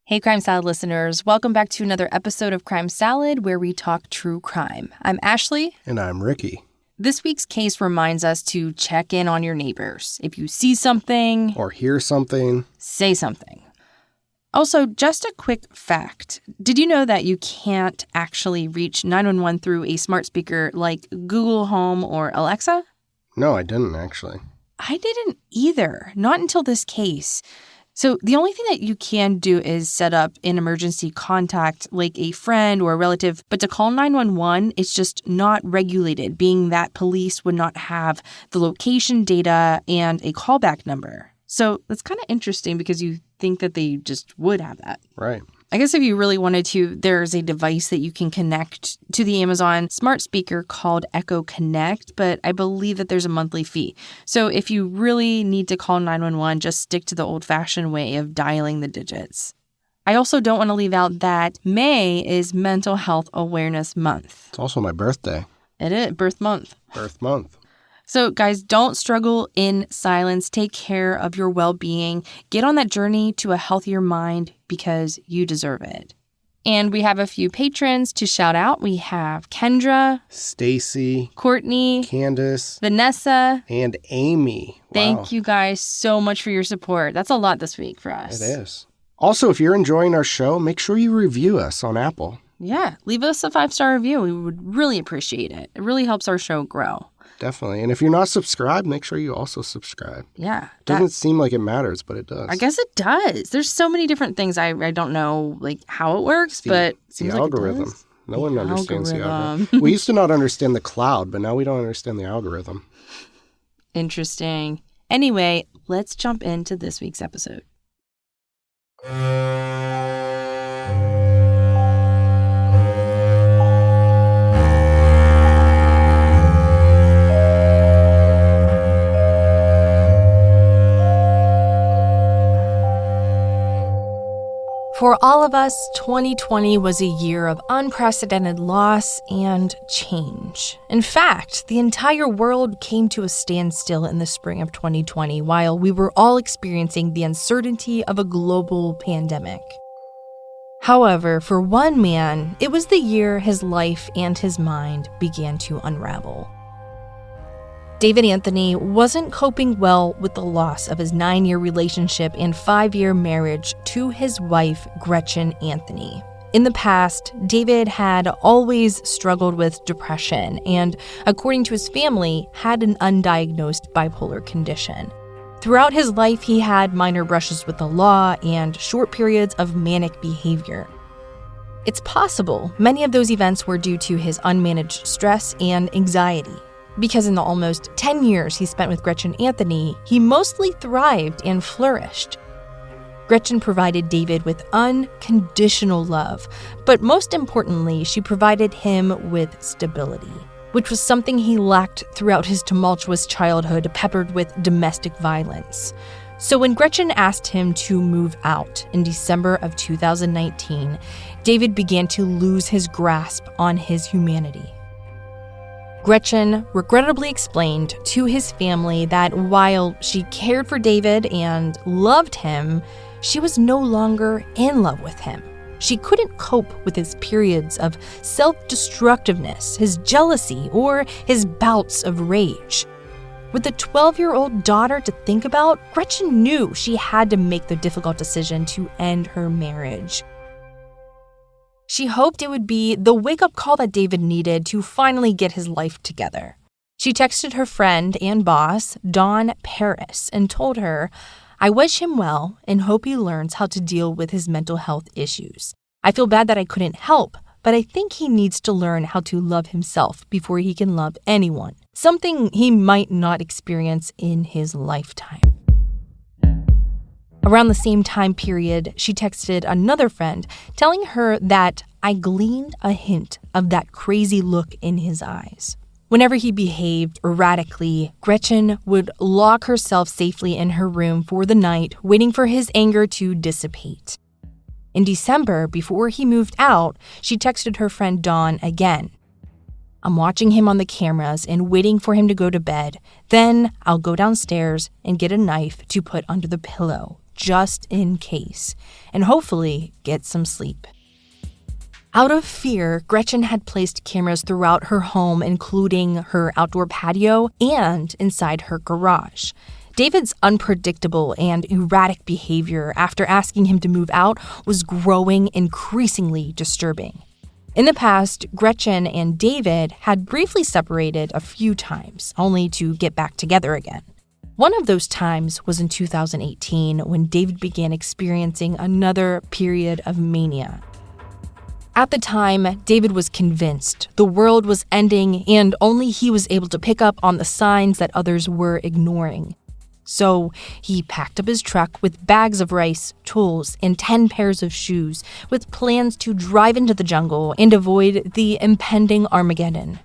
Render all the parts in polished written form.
Hey, Crime Salad listeners. Welcome back to another episode of Crime Salad, where we talk true crime. I'm Ashley. And I'm Ricky. This week's case reminds us to check in on your neighbors. If you see something or hear something, say something. Also, just a quick fact. Did you know that you can't actually reach 911 through a smart speaker like Google Home or Alexa? No, I didn't actually. I didn't either. Not until this case. So the only thing that you can do is set up an emergency contact like a friend or a relative, but to call 911, it's just not regulated, being that police would not have the location data and a callback number. So that's kind of interesting because you think that they just would have that. Right. I guess if you really wanted to, there's a device that you can connect to the Amazon smart speaker called Echo Connect, but I believe that there's a monthly fee. So if you really need to call 911, just stick to the old-fashioned way of dialing the digits. I also don't want to leave out that May is Mental Health Awareness Month. It's also my birthday. It is, birth month. Birth month. So guys, don't struggle in silence. Take care of your well-being. Get on that journey to a healthier mind because you deserve it. And we have a few patrons to shout out. We have Kendra, Stacy, Courtney, Candace, Vanessa, and Amy. Wow. Thank you guys so much for your support. That's a lot this week for us. It is. Also, if you're enjoying our show, make sure you review us on Apple. Yeah, leave us a 5-star review. We would really appreciate it. It really helps our show grow. Definitely. And if you're not subscribed, make sure you also subscribe. Yeah. Doesn't seem like it matters, but it does. I guess it does. There's so many different things. I don't know like how it works, but it seems the algorithm. Like it does. No one understands the algorithm. We used to not understand the cloud, but now we don't understand the algorithm. Interesting. Anyway, let's jump into this week's episode. For all of us, 2020 was a year of unprecedented loss and change. In fact, the entire world came to a standstill in the spring of 2020 while we were all experiencing the uncertainty of a global pandemic. However, for one man, it was the year his life and his mind began to unravel. David Anthony wasn't coping well with the loss of his 9-year relationship and 5-year marriage to his wife, Gretchen Anthony. In the past, David had always struggled with depression and, according to his family, had an undiagnosed bipolar condition. Throughout his life, he had minor brushes with the law and short periods of manic behavior. It's possible many of those events were due to his unmanaged stress and anxiety. Because in the almost 10 years he spent with Gretchen Anthony, he mostly thrived and flourished. Gretchen provided David with unconditional love, but most importantly, she provided him with stability, which was something he lacked throughout his tumultuous childhood peppered with domestic violence. So when Gretchen asked him to move out in December of 2019, David began to lose his grasp on his humanity. Gretchen regrettably explained to his family that while she cared for David and loved him, she was no longer in love with him. She couldn't cope with his periods of self-destructiveness, his jealousy, or his bouts of rage. With a 12-year-old daughter to think about, Gretchen knew she had to make the difficult decision to end her marriage. She hoped it would be the wake-up call that David needed to finally get his life together. She texted her friend and boss, Dawn Paris, and told her, "I wish him well and hope he learns how to deal with his mental health issues. I feel bad that I couldn't help, but I think he needs to learn how to love himself before he can love anyone, something he might not experience in his lifetime." Around the same time period, she texted another friend, telling her that I gleaned a hint of that crazy look in his eyes. Whenever he behaved erratically, Gretchen would lock herself safely in her room for the night, waiting for his anger to dissipate. In December, before he moved out, she texted her friend Dawn again. "I'm watching him on the cameras and waiting for him to go to bed. Then I'll go downstairs and get a knife to put under the pillow, just in case, and hopefully get some sleep. Out of fear, Gretchen had placed cameras throughout her home, including her outdoor patio and inside her garage. David's unpredictable and erratic behavior after asking him to move out was growing increasingly disturbing. In the past, Gretchen and David had briefly separated a few times, only to get back together again. One of those times was in 2018 when David began experiencing another period of mania. At the time, David was convinced the world was ending and only he was able to pick up on the signs that others were ignoring. So he packed up his truck with bags of rice, tools, and 10 pairs of shoes with plans to drive into the jungle and avoid the impending Armageddon.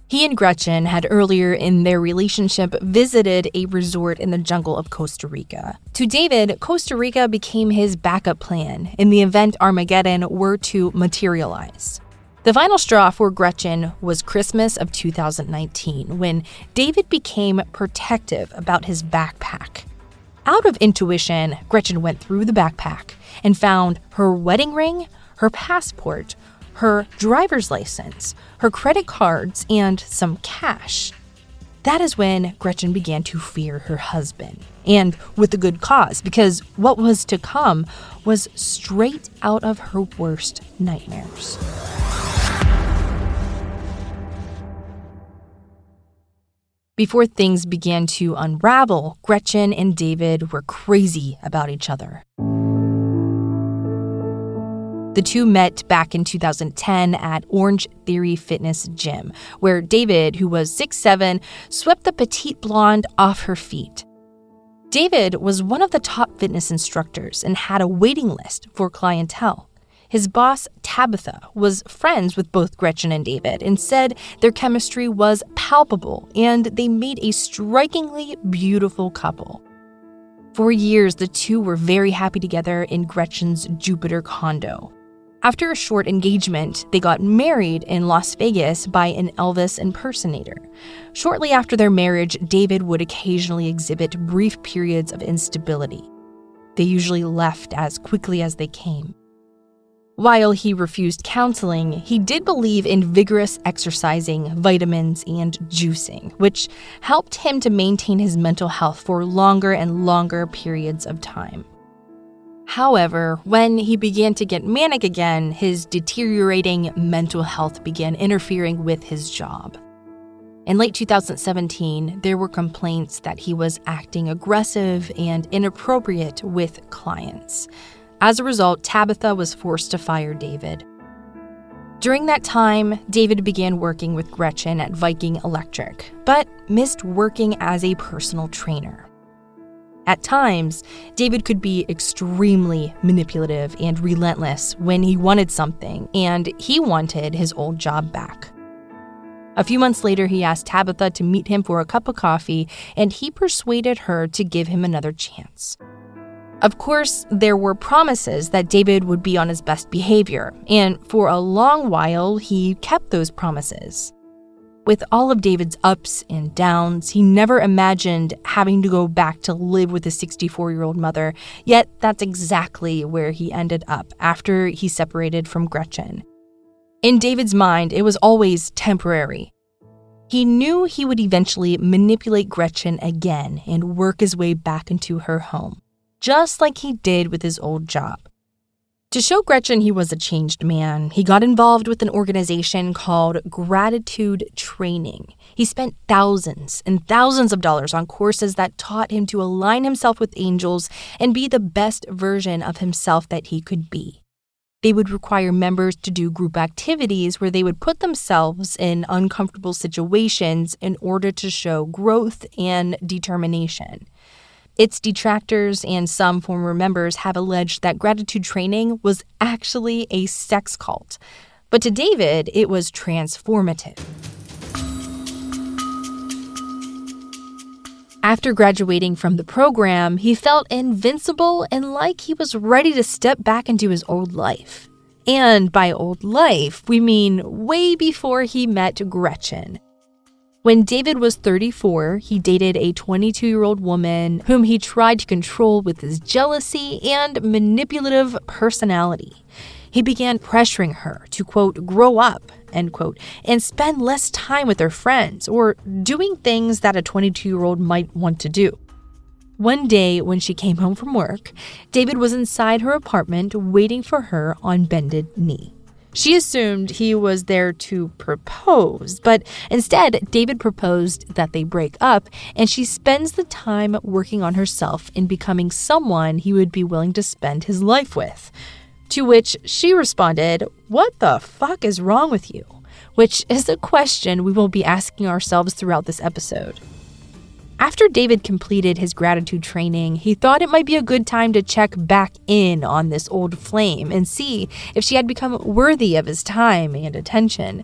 He and Gretchen had earlier in their relationship visited a resort in the jungle of Costa Rica. To David, Costa Rica became his backup plan in the event Armageddon were to materialize. The final straw for Gretchen was Christmas of 2019, when David became protective about his backpack. Out of intuition, Gretchen went through the backpack and found her wedding ring, her passport, her driver's license, her credit cards, and some cash. That is when Gretchen began to fear her husband, and with a good cause, because what was to come was straight out of her worst nightmares. Before things began to unravel, Gretchen and David were crazy about each other. The two met back in 2010 at Orange Theory Fitness Gym, where David, who was 6'7", swept the petite blonde off her feet. David was one of the top fitness instructors and had a waiting list for clientele. His boss, Tabitha, was friends with both Gretchen and David and said their chemistry was palpable and they made a strikingly beautiful couple. For years, the two were very happy together in Gretchen's Jupiter condo. After a short engagement, they got married in Las Vegas by an Elvis impersonator. Shortly after their marriage, David would occasionally exhibit brief periods of instability. They usually left as quickly as they came. While he refused counseling, he did believe in vigorous exercising, vitamins, and juicing, which helped him to maintain his mental health for longer and longer periods of time. However, when he began to get manic again, his deteriorating mental health began interfering with his job. In late 2017, there were complaints that he was acting aggressive and inappropriate with clients. As a result, Tabitha was forced to fire David. During that time, David began working with Gretchen at Viking Electric, but missed working as a personal trainer. At times, David could be extremely manipulative and relentless when he wanted something, and he wanted his old job back. A few months later, he asked Tabitha to meet him for a cup of coffee, and he persuaded her to give him another chance. Of course, there were promises that David would be on his best behavior, and for a long while, he kept those promises. With all of David's ups and downs, he never imagined having to go back to live with his 64-year-old mother, yet that's exactly where he ended up after he separated from Gretchen. In David's mind, it was always temporary. He knew he would eventually manipulate Gretchen again and work his way back into her home, just like he did with his old job. To show Gretchen he was a changed man, he got involved with an organization called Gratitude Training. He spent thousands and thousands of dollars on courses that taught him to align himself with angels and be the best version of himself that he could be. They would require members to do group activities where they would put themselves in uncomfortable situations in order to show growth and determination. Its detractors and some former members have alleged that Gratitude Training was actually a sex cult. But to David, it was transformative. After graduating from the program, he felt invincible and like he was ready to step back into his old life. And by old life, we mean way before he met Gretchen. When David was 34, he dated a 22-year-old woman whom he tried to control with his jealousy and manipulative personality. He began pressuring her to, quote, grow up, end quote, and spend less time with her friends or doing things that a 22-year-old might want to do. One day when she came home from work, David was inside her apartment waiting for her on bended knee. She assumed he was there to propose, but instead, David proposed that they break up, and she spends the time working on herself and becoming someone he would be willing to spend his life with. To which she responded, "What the fuck is wrong with you?" Which is a question we will be asking ourselves throughout this episode. After David completed his gratitude training, he thought it might be a good time to check back in on this old flame and see if she had become worthy of his time and attention.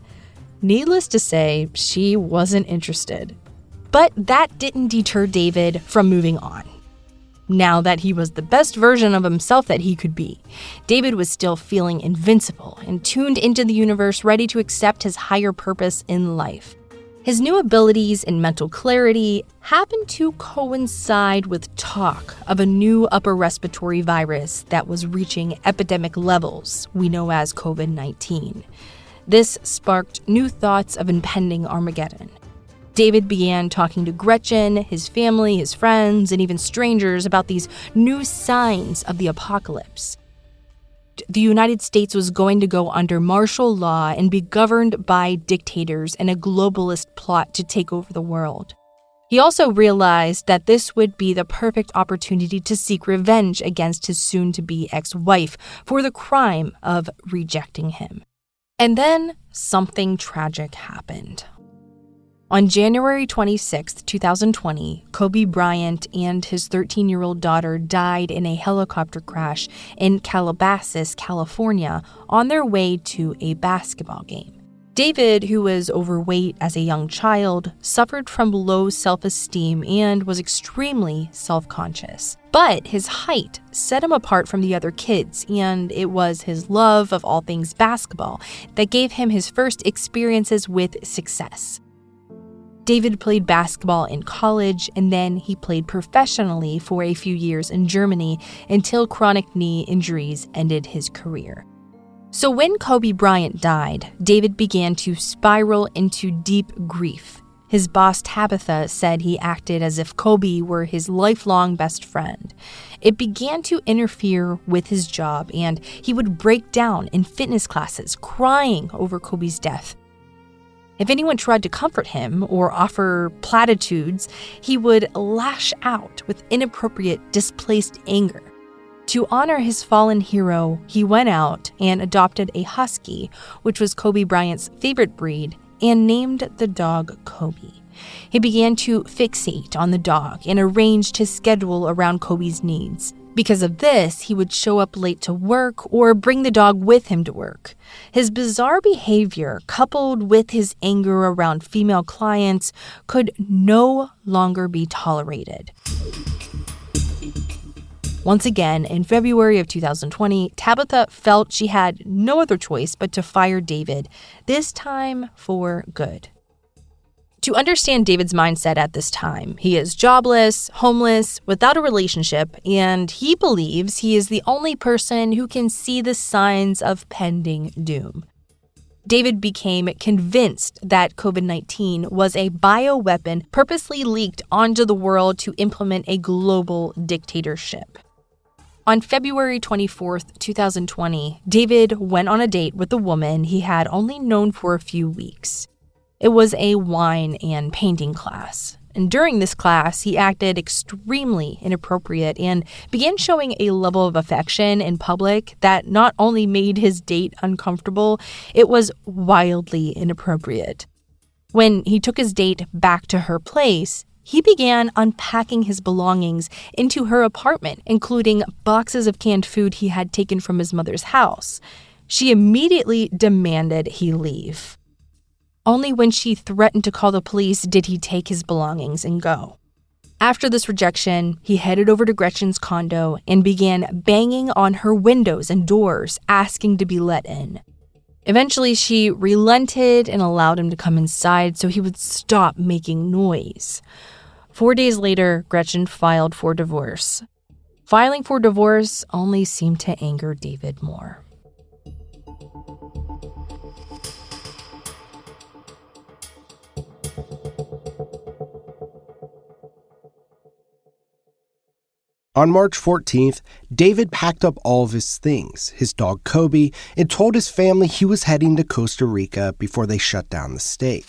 Needless to say, she wasn't interested. But that didn't deter David from moving on. Now that he was the best version of himself that he could be, David was still feeling invincible and tuned into the universe, ready to accept his higher purpose in life. His new abilities and mental clarity happened to coincide with talk of a new upper respiratory virus that was reaching epidemic levels we know as COVID-19. This sparked new thoughts of impending Armageddon. David began talking to Gretchen, his family, his friends, and even strangers about these new signs of the apocalypse. The United States was going to go under martial law and be governed by dictators in a globalist plot to take over the world. He also realized that this would be the perfect opportunity to seek revenge against his soon-to-be ex-wife for the crime of rejecting him. And then something tragic happened. On January 26, 2020, Kobe Bryant and his 13-year-old daughter died in a helicopter crash in Calabasas, California, on their way to a basketball game. David, who was overweight as a young child, suffered from low self-esteem and was extremely self-conscious. But his height set him apart from the other kids, and it was his love of all things basketball that gave him his first experiences with success. David played basketball in college, and then he played professionally for a few years in Germany until chronic knee injuries ended his career. So when Kobe Bryant died, David began to spiral into deep grief. His boss Tabitha said he acted as if Kobe were his lifelong best friend. It began to interfere with his job, and he would break down in fitness classes, crying over Kobe's death. If anyone tried to comfort him or offer platitudes, he would lash out with inappropriate, displaced anger. To honor his fallen hero, he went out and adopted a husky, which was Kobe Bryant's favorite breed, and named the dog Kobe. He began to fixate on the dog and arranged his schedule around Kobe's needs. Because of this, he would show up late to work or bring the dog with him to work. His bizarre behavior, coupled with his anger around female clients, could no longer be tolerated. Once again, in February of 2020, Tabitha felt she had no other choice but to fire David, this time for good. To understand David's mindset at this time, he is jobless, homeless, without a relationship, and he believes he is the only person who can see the signs of pending doom. David became convinced that COVID-19 was a bioweapon purposely leaked onto the world to implement a global dictatorship. On February 24, 2020, David went on a date with a woman he had only known for a few weeks. It was a wine and painting class, and during this class, he acted extremely inappropriate and began showing a level of affection in public that not only made his date uncomfortable, it was wildly inappropriate. When he took his date back to her place, he began unpacking his belongings into her apartment, including boxes of canned food he had taken from his mother's house. She immediately demanded he leave. Only when she threatened to call the police did he take his belongings and go. After this rejection, he headed over to Gretchen's condo and began banging on her windows and doors, asking to be let in. Eventually, she relented and allowed him to come inside so he would stop making noise. 4 days later, Gretchen filed for divorce. Filing for divorce only seemed to anger David more. On March 14th, David packed up all of his things, his dog Kobe, and told his family he was heading to Costa Rica before they shut down the state.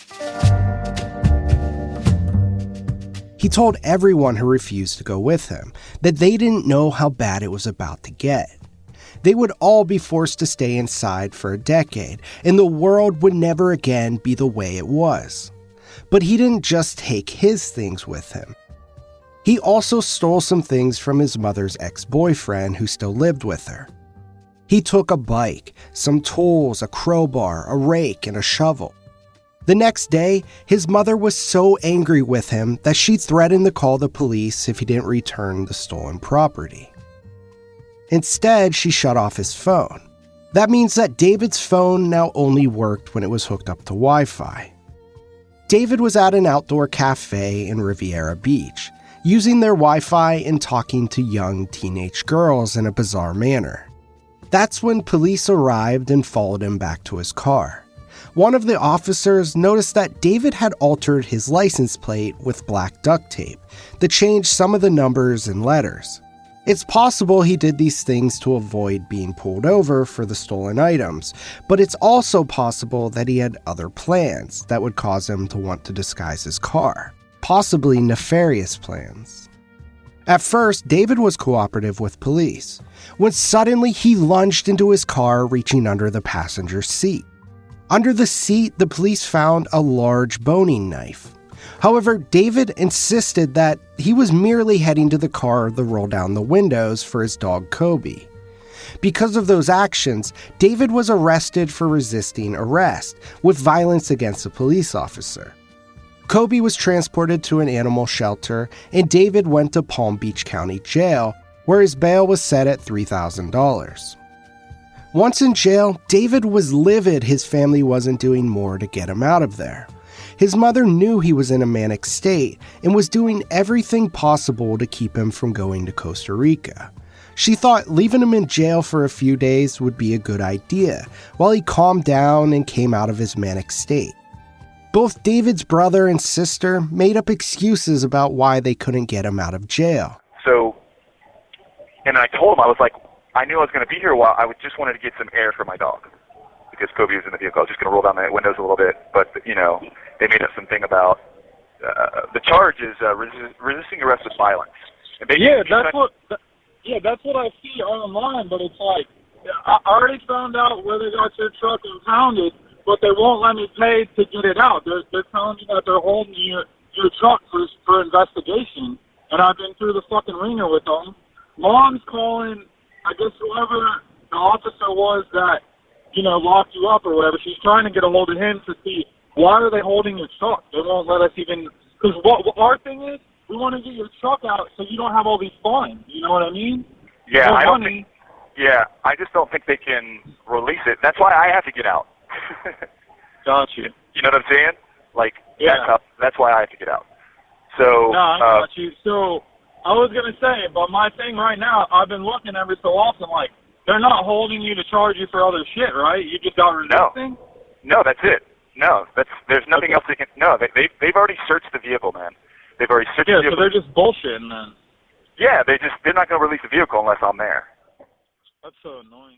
He told everyone who refused to go with him that they didn't know how bad it was about to get. They would all be forced to stay inside for a decade, and the world would never again be the way it was. But he didn't just take his things with him. He also stole some things from his mother's ex-boyfriend who still lived with her. He took a bike, some tools, a crowbar, a rake, and a shovel. The next day, his mother was so angry with him that she threatened to call the police if he didn't return the stolen property. Instead, she shut off his phone. That means that David's phone now only worked when it was hooked up to Wi-Fi. David was at an outdoor cafe in Riviera Beach, using their Wi-Fi and talking to young teenage girls in a bizarre manner. That's when police arrived and followed him back to his car. One of the officers noticed that David had altered his license plate with black duct tape that changed some of the numbers and letters. It's possible he did these things to avoid being pulled over for the stolen items, but it's also possible that he had other plans that would cause him to want to disguise his car. Possibly nefarious plans. At first, David was cooperative with police, when suddenly he lunged into his car, reaching under the passenger seat. Under the seat, the police found a large boning knife. However, David insisted that he was merely heading to the car to roll down the windows for his dog Kobe. Because of those actions, David was arrested for resisting arrest with violence against a police officer. Kobe was transported to an animal shelter, and David went to Palm Beach County Jail, where his bail was set at $3,000. Once in jail, David was livid his family wasn't doing more to get him out of there. His mother knew he was in a manic state and was doing everything possible to keep him from going to Costa Rica. She thought leaving him in jail for a few days would be a good idea, while he calmed down and came out of his manic state. Both David's brother and sister made up excuses about why they couldn't get him out of jail. And I told him, I was like, I knew I was going to be here a while. I just wanted to get some air for my dog because Kobe was in the vehicle. I was just going to roll down the windows a little bit. But, they made up something about the charge is resisting arrest with violence. And that's what I see online, but it's like, I already found out where they got your truck impounded, but they won't let me pay to get it out. They're telling me that they're holding your truck for investigation, and I've been through the fucking ringer with them. Mom's calling, I guess whoever the officer was that, locked you up or whatever. She's trying to get a hold of him to see why are they holding your truck. They won't let us even, because what our thing is, we want to get your truck out so you don't have all these fines. You know what I mean? Yeah, I just don't think they can release it. That's why I have to get out. Got you. You know what I'm saying? That's why I have to get out. So no, I got you. So I was gonna say, but my thing right now, I've been looking every so often, like they're not holding you to charge you for other shit, right? You just got resisting. No, that's it. No, there's nothing else they can. No, they've already searched the vehicle, man. They've already searched the vehicle. So they're just bullshitting then. Yeah, they're not gonna release the vehicle unless I'm there. That's so annoying.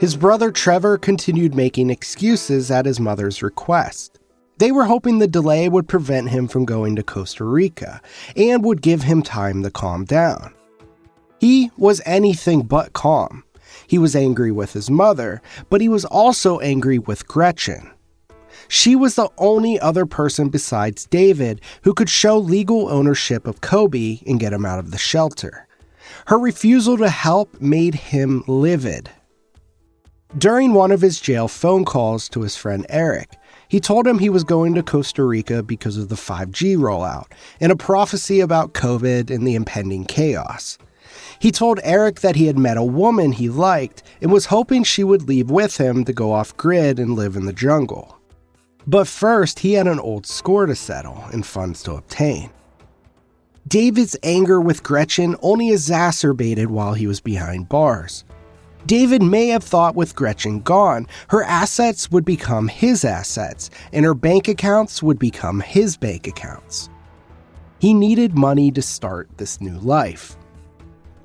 His brother Trevor continued making excuses at his mother's request. They were hoping the delay would prevent him from going to Costa Rica and would give him time to calm down. He was anything but calm. He was angry with his mother, but he was also angry with Gretchen. She was the only other person besides David who could show legal ownership of Kobe and get him out of the shelter. Her refusal to help made him livid. During one of his jail phone calls to his friend Eric, he told him he was going to Costa Rica because of the 5G rollout and a prophecy about COVID and the impending chaos. He told Eric that he had met a woman he liked and was hoping she would leave with him to go off-grid and live in the jungle. But first, he had an old score to settle and funds to obtain. David's anger with Gretchen only exacerbated while he was behind bars. David may have thought with Gretchen gone, her assets would become his assets, and her bank accounts would become his bank accounts. He needed money to start this new life.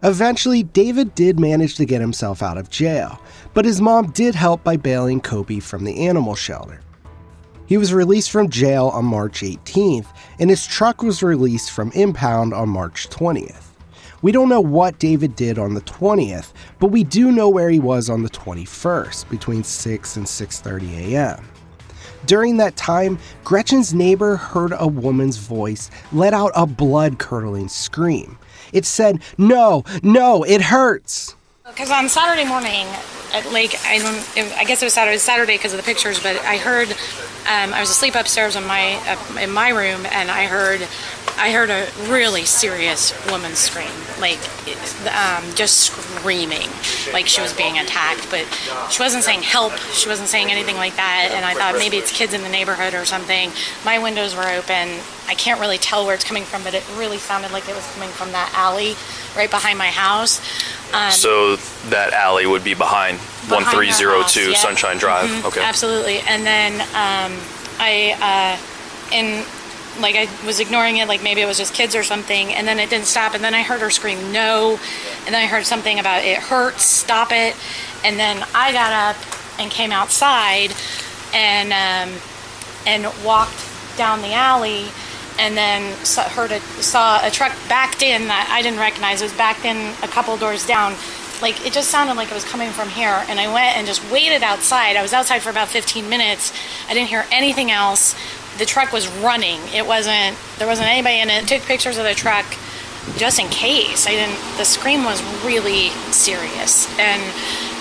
Eventually, David did manage to get himself out of jail, but his mom did help by bailing Kobe from the animal shelter. He was released from jail on March 18th, and his truck was released from impound on March 20th. We don't know what David did on the 20th, but we do know where he was on the 21st, between 6 and 6:30 a.m. During that time, Gretchen's neighbor heard a woman's voice let out a blood-curdling scream. It said, "No, no, it hurts." Because on Saturday morning, I guess it was Saturday because of the pictures, but I heard, I was asleep upstairs in my room, and I heard a really serious woman scream, just screaming, like she was being attacked, but she wasn't saying help, she wasn't saying anything like that, and I thought maybe it's kids in the neighborhood or something. My windows were open. I can't really tell where it's coming from, but it really sounded like it was coming from that alley right behind my house. So that alley would be behind 1302 house, yeah. Sunshine Drive. Mm-hmm, okay. Absolutely. And then I was ignoring it, like maybe it was just kids or something, and then it didn't stop, and then I heard her scream, "No," and then I heard something about "it hurts, stop it," and then I got up and came outside and walked down the alley, and then saw a truck backed in that I didn't recognize. It was backed in a couple doors down. Like, it just sounded like it was coming from here, and I went and just waited outside. I was outside for about 15 minutes. I didn't hear anything else. The truck was running. There wasn't anybody in it. Took pictures of the truck just in case. The scream was really serious. And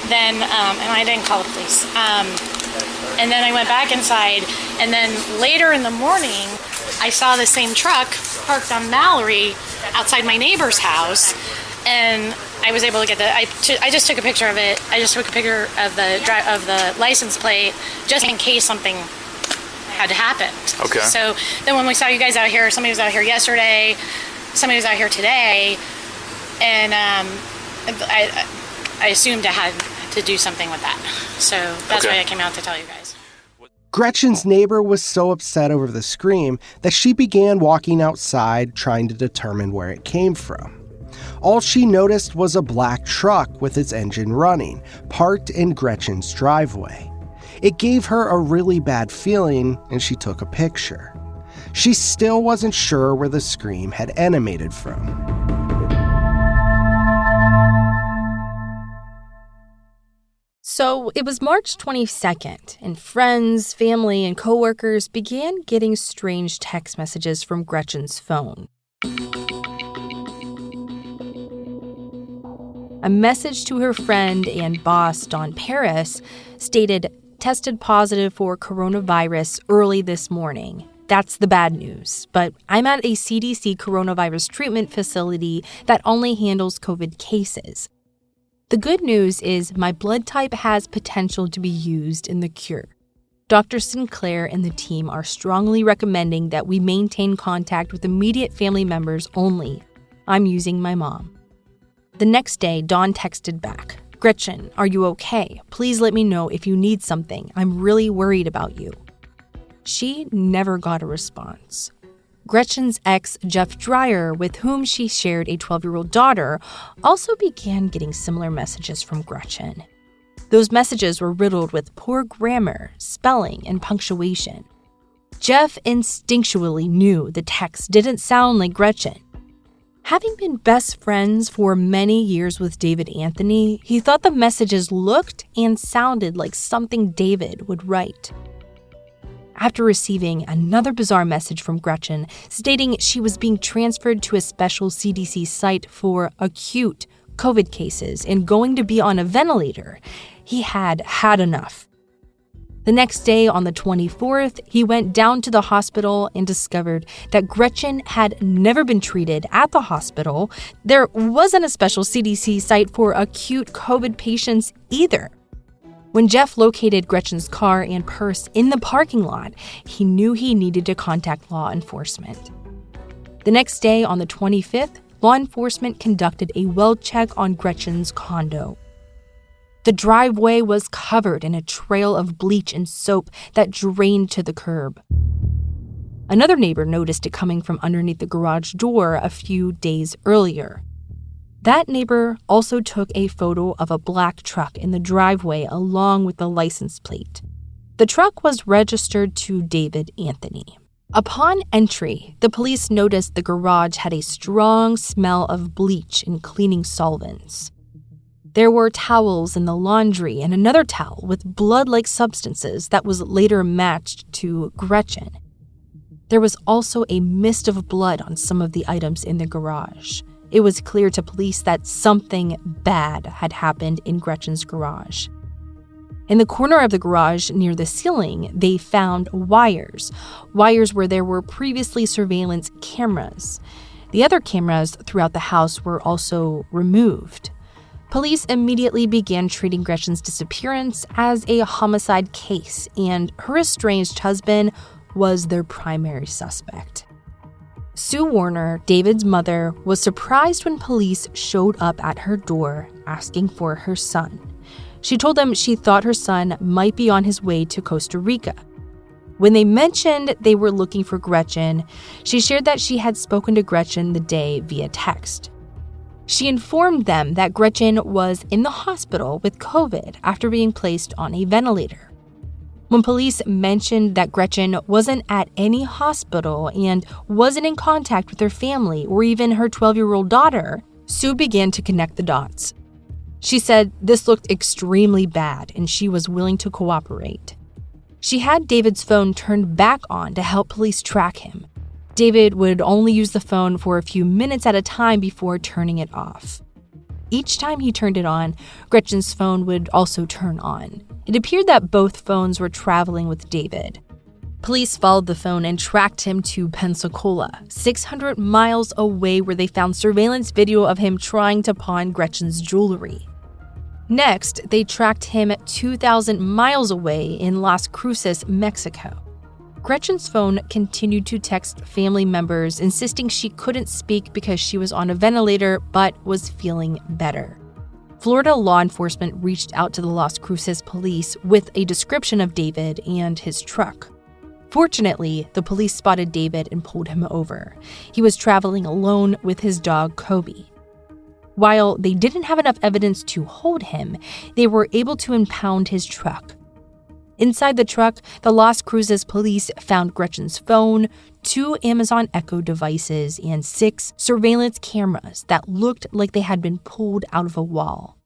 then, and I didn't call the police. And then I went back inside, and then later in the morning, I saw the same truck parked on Mallory outside my neighbor's house, and I was able to get I just took a picture of it. I just took a picture of the license plate just in case something had happened. Okay. So then when we saw you guys out here, somebody was out here yesterday, somebody was out here today, and I assumed I had to do something with that. So that's why I came out to tell you guys. Gretchen's neighbor was so upset over the scream that she began walking outside trying to determine where it came from. All she noticed was a black truck with its engine running, parked in Gretchen's driveway. It gave her a really bad feeling, and she took a picture. She still wasn't sure where the scream had emanated from. So it was March 22nd, and friends, family, and coworkers began getting strange text messages from Gretchen's phone. A message to her friend and boss, Dawn Paris, stated, "Tested positive for coronavirus early this morning. That's the bad news, but I'm at a CDC coronavirus treatment facility that only handles COVID cases. The good news is my blood type has potential to be used in the cure. Dr. Sinclair and the team are strongly recommending that we maintain contact with immediate family members only. I'm using my mom." The next day, Dawn texted back, "Gretchen, are you okay? Please let me know if you need something. I'm really worried about you." She never got a response. Gretchen's ex, Jeff Dreyer, with whom she shared a 12-year-old daughter, also began getting similar messages from Gretchen. Those messages were riddled with poor grammar, spelling, and punctuation. Jeff instinctually knew the text didn't sound like Gretchen. Having been best friends for many years with David Anthony, he thought the messages looked and sounded like something David would write. After receiving another bizarre message from Gretchen stating she was being transferred to a special CDC site for acute COVID cases and going to be on a ventilator, he had enough. The next day, on the 24th, he went down to the hospital and discovered that Gretchen had never been treated at the hospital. There wasn't a special CDC site for acute COVID patients either. When Jeff located Gretchen's car and purse in the parking lot, he knew he needed to contact law enforcement. The next day, on the 25th, law enforcement conducted a well check on Gretchen's condo. The driveway was covered in a trail of bleach and soap that drained to the curb. Another neighbor noticed it coming from underneath the garage door a few days earlier. That neighbor also took a photo of a black truck in the driveway along with the license plate. The truck was registered to David Anthony. Upon entry, the police noticed the garage had a strong smell of bleach and cleaning solvents. There were towels in the laundry and another towel with blood-like substances that was later matched to Gretchen. There was also a mist of blood on some of the items in the garage. It was clear to police that something bad had happened in Gretchen's garage. In the corner of the garage near the ceiling, they found wires where there were previously surveillance cameras. The other cameras throughout the house were also removed. Police immediately began treating Gretchen's disappearance as a homicide case, and her estranged husband was their primary suspect. Sue Warner, David's mother, was surprised when police showed up at her door asking for her son. She told them she thought her son might be on his way to Costa Rica. When they mentioned they were looking for Gretchen, she shared that she had spoken to Gretchen the day via text. She informed them that Gretchen was in the hospital with COVID after being placed on a ventilator. When police mentioned that Gretchen wasn't at any hospital and wasn't in contact with her family or even her 12-year-old daughter, Sue began to connect the dots. She said this looked extremely bad and she was willing to cooperate. She had David's phone turned back on to help police track him. David would only use the phone for a few minutes at a time before turning it off. Each time he turned it on, Gretchen's phone would also turn on. It appeared that both phones were traveling with David. Police followed the phone and tracked him to Pensacola, 600 miles away, where they found surveillance video of him trying to pawn Gretchen's jewelry. Next, they tracked him 2,000 miles away in Las Cruces, Mexico. Gretchen's phone continued to text family members, insisting she couldn't speak because she was on a ventilator but was feeling better. Florida law enforcement reached out to the Las Cruces police with a description of David and his truck. Fortunately, the police spotted David and pulled him over. He was traveling alone with his dog, Kobe. While they didn't have enough evidence to hold him, they were able to impound his truck. Inside the truck, the Las Cruces police found Gretchen's phone, 2 Amazon Echo devices, and 6 surveillance cameras that looked like they had been pulled out of a wall.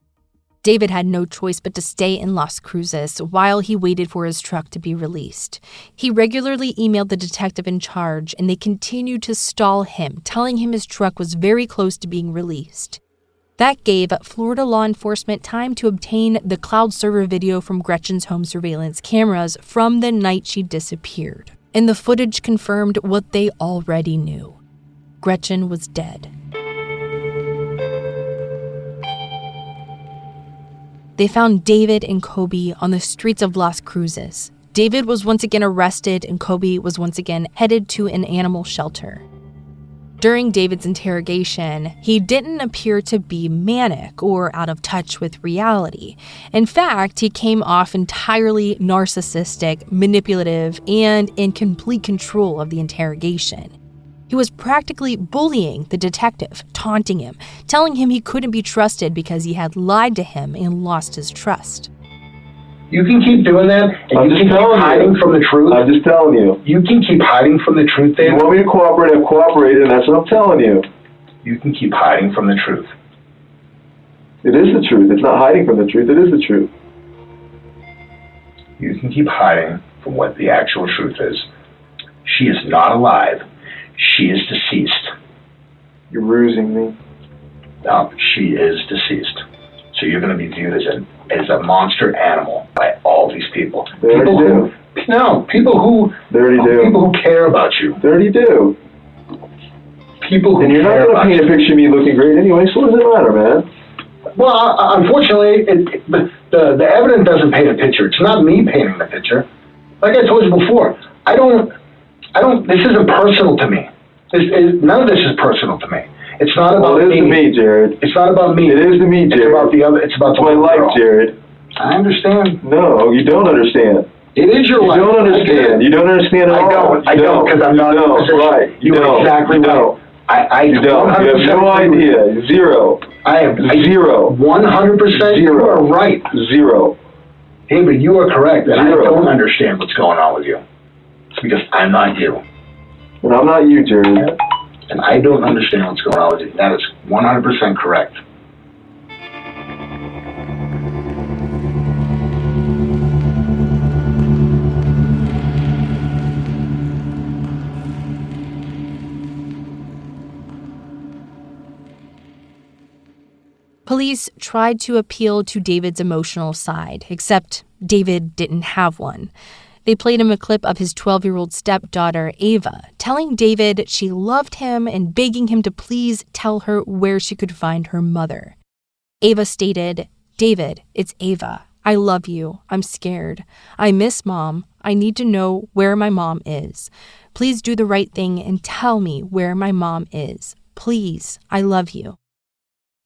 David had no choice but to stay in Las Cruces while he waited for his truck to be released. He regularly emailed the detective in charge, and they continued to stall him, telling him his truck was very close to being released. That gave Florida law enforcement time to obtain the cloud server video from Gretchen's home surveillance cameras from the night she disappeared. And the footage confirmed what they already knew. Gretchen was dead. They found David and Kobe on the streets of Las Cruces. David was once again arrested and Kobe was once again headed to an animal shelter. During David's interrogation, he didn't appear to be manic or out of touch with reality. In fact, he came off entirely narcissistic, manipulative, and in complete control of the interrogation. He was practically bullying the detective, taunting him, telling him he couldn't be trusted because he had lied to him and lost his trust. You can keep doing that, and you can keep hiding from the truth. I'm just telling you. You can keep hiding from the truth, David. You want me to cooperate? I've cooperated, and that's what I'm telling you. You can keep hiding from the truth. It is the truth. It's not hiding from the truth. It is the truth. You can keep hiding from what the actual truth is. She is not alive. She is deceased. You're rusing me. No, she is deceased. So you're going to be viewed as as a monster animal by all these people. They already do. People who care about you. They already do. People who and you're not care going to about paint a picture of me looking great anyway, so what does it matter, man? Well, unfortunately, the evidence doesn't paint a picture. It's not me painting the picture. Like I told you before, this isn't personal to me. None of this is personal to me. It's not about me. It is to me, Jared. It's not about me. It is to me, Jared. It's about the other. It's about the my life, girl. Jared. I understand. No, you don't understand. It is your life. You don't understand. You don't understand at all. I don't, because I'm not in a position. Right. You're exactly right. You don't. You have no idea. Zero. I am zero. 100%. You are right. Zero. Hey, but you are correct. And Zero. I don't understand what's going on with you. It's because I'm not you. And I'm not you, Jared. And I don't understand what's going on with you. That is 100% correct. Police tried to appeal to David's emotional side, except David didn't have one. They played him a clip of his 12-year-old stepdaughter, Ava, telling David she loved him and begging him to please tell her where she could find her mother. Ava stated, "David, it's Ava. I love you. I'm scared. I miss Mom. I need to know where my mom is. Please do the right thing and tell me where my mom is. Please, I love you."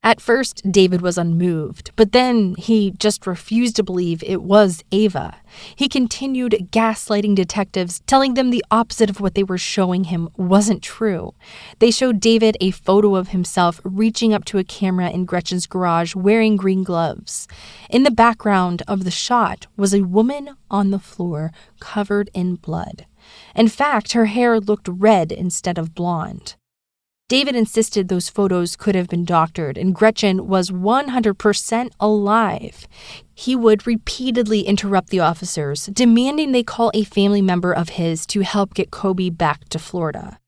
At first, David was unmoved, but then he just refused to believe it was Ava. He continued gaslighting detectives, telling them the opposite of what they were showing him wasn't true. They showed David a photo of himself reaching up to a camera in Gretchen's garage wearing green gloves. In the background of the shot was a woman on the floor covered in blood. In fact, her hair looked red instead of blonde. David insisted those photos could have been doctored, and Gretchen was 100% alive. He would repeatedly interrupt the officers, demanding they call a family member of his to help get Kobe back to Florida.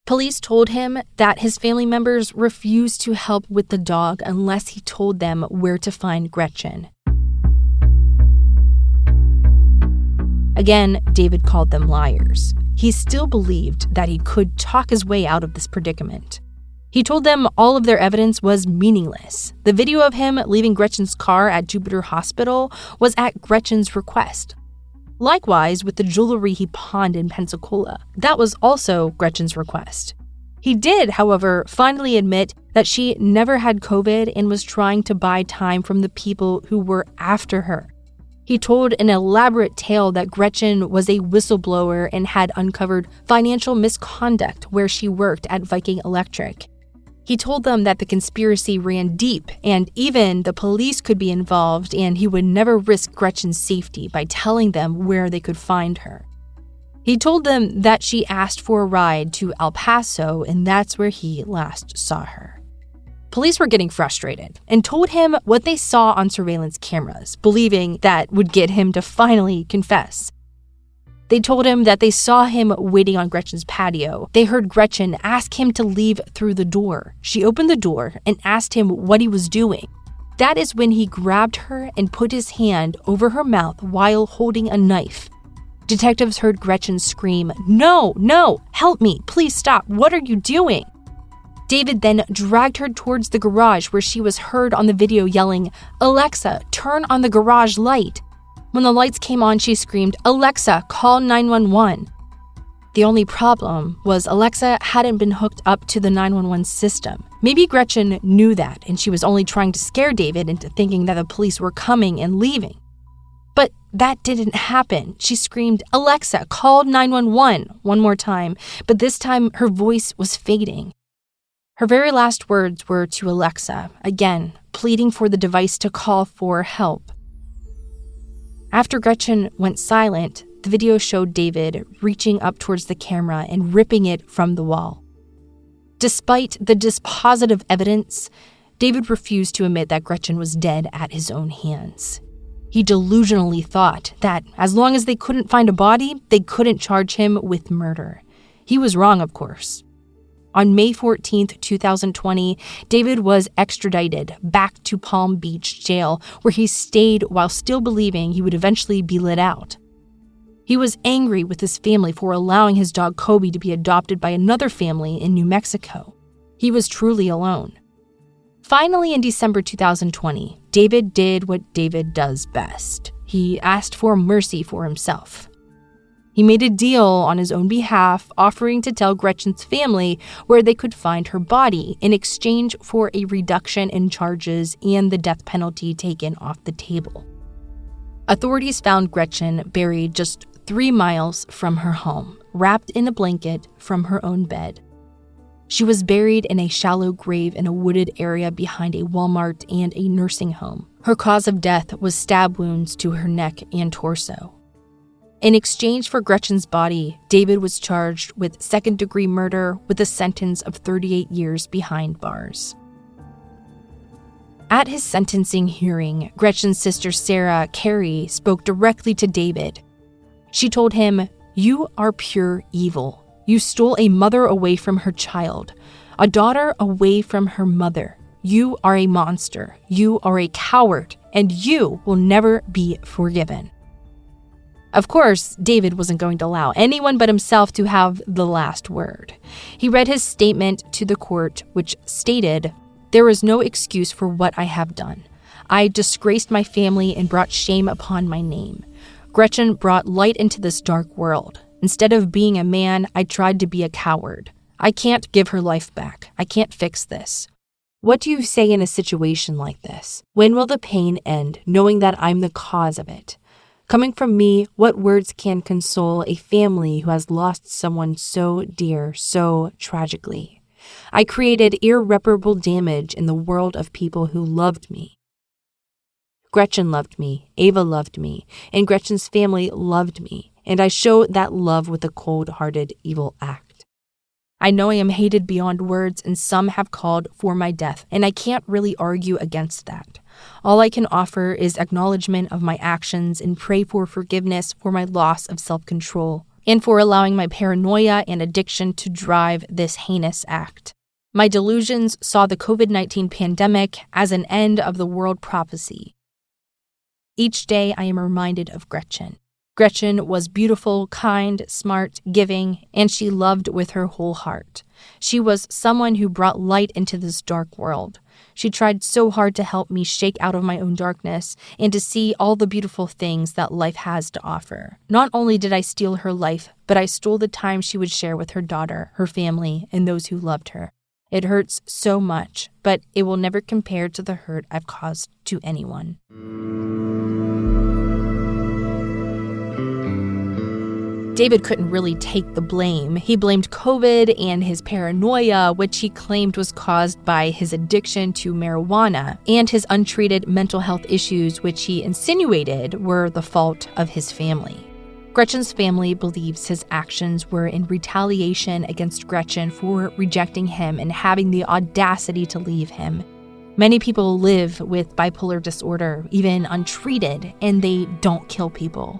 Police told him that his family members refused to help with the dog unless he told them where to find Gretchen. Again, David called them liars. He still believed that he could talk his way out of this predicament. He told them all of their evidence was meaningless. The video of him leaving Gretchen's car at Jupiter Hospital was at Gretchen's request. Likewise, with the jewelry he pawned in Pensacola, that was also Gretchen's request. He did, however, finally admit that she never had COVID and was trying to buy time from the people who were after her. He told an elaborate tale that Gretchen was a whistleblower and had uncovered financial misconduct where she worked at Viking Electric. He told them that the conspiracy ran deep and even the police could be involved, and he would never risk Gretchen's safety by telling them where they could find her. He told them that she asked for a ride to El Paso, and that's where he last saw her. Police were getting frustrated and told him what they saw on surveillance cameras, believing that would get him to finally confess. They told him that they saw him waiting on Gretchen's patio. They heard Gretchen ask him to leave through the door. She opened the door and asked him what he was doing. That is when he grabbed her and put his hand over her mouth while holding a knife. Detectives heard Gretchen scream, "No, no, help me, please stop, what are you doing?" David then dragged her towards the garage where she was heard on the video yelling, "Alexa, turn on the garage light." When the lights came on, she screamed, "Alexa, call 911. The only problem was Alexa hadn't been hooked up to the 911 system. Maybe Gretchen knew that, and she was only trying to scare David into thinking that the police were coming and leaving. But that didn't happen. She screamed, "Alexa, call 911 one more time, but this time her voice was fading. Her very last words were to Alexa, again, pleading for the device to call for help. After Gretchen went silent, the video showed David reaching up towards the camera and ripping it from the wall. Despite the dispositive evidence, David refused to admit that Gretchen was dead at his own hands. He delusionally thought that as long as they couldn't find a body, they couldn't charge him with murder. He was wrong, of course. On May 14, 2020, David was extradited back to Palm Beach jail, where he stayed while still believing he would eventually be let out. He was angry with his family for allowing his dog Kobe to be adopted by another family in New Mexico. He was truly alone. Finally, in December 2020, David did what David does best. He asked for mercy for himself. He made a deal on his own behalf, offering to tell Gretchen's family where they could find her body in exchange for a reduction in charges and the death penalty taken off the table. Authorities found Gretchen buried just 3 miles from her home, wrapped in a blanket from her own bed. She was buried in a shallow grave in a wooded area behind a Walmart and a nursing home. Her cause of death was stab wounds to her neck and torso. In exchange for Gretchen's body, David was charged with second-degree murder with a sentence of 38 years behind bars. At his sentencing hearing, Gretchen's sister Sarah Carey spoke directly to David. She told him, "You are pure evil. You stole a mother away from her child, a daughter away from her mother. You are a monster. You are a coward, and you will never be forgiven." Of course, David wasn't going to allow anyone but himself to have the last word. He read his statement to the court, which stated, "There is no excuse for what I have done. I disgraced my family and brought shame upon my name. Gretchen brought light into this dark world. Instead of being a man, I tried to be a coward. I can't give her life back. I can't fix this." What do you say in a situation like this? When will the pain end, knowing that I'm the cause of it? Coming from me, what words can console a family who has lost someone so dear, so tragically? I created irreparable damage in the world of people who loved me. Gretchen loved me, Ava loved me, and Gretchen's family loved me, and I showed that love with a cold-hearted, evil act. I know I am hated beyond words, and some have called for my death, and I can't really argue against that. All I can offer is acknowledgement of my actions and pray for forgiveness for my loss of self-control, and for allowing my paranoia and addiction to drive this heinous act. My delusions saw the COVID-19 pandemic as an end of the world prophecy. Each day I am reminded of Gretchen. Gretchen was beautiful, kind, smart, giving, and she loved with her whole heart. She was someone who brought light into this dark world. She tried so hard to help me shake out of my own darkness and to see all the beautiful things that life has to offer. Not only did I steal her life, but I stole the time she would share with her daughter, her family, and those who loved her. It hurts so much, but it will never compare to the hurt I've caused to anyone. David couldn't really take the blame. He blamed COVID and his paranoia, which he claimed was caused by his addiction to marijuana, and his untreated mental health issues, which he insinuated were the fault of his family. Gretchen's family believes his actions were in retaliation against Gretchen for rejecting him and having the audacity to leave him. Many people live with bipolar disorder, even untreated, and they don't kill people.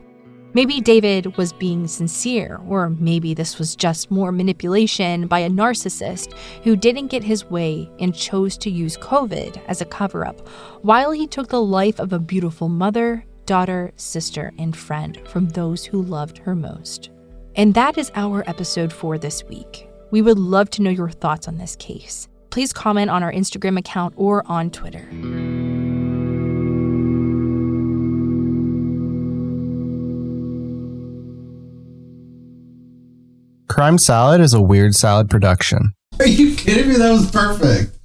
Maybe David was being sincere, or maybe this was just more manipulation by a narcissist who didn't get his way and chose to use COVID as a cover-up, while he took the life of a beautiful mother, daughter, sister, and friend from those who loved her most. And that is our episode for this week. We would love to know your thoughts on this case. Please comment on our Instagram account or on Twitter. Crime Salad is a Weird Salad production. Are you kidding me? That was perfect.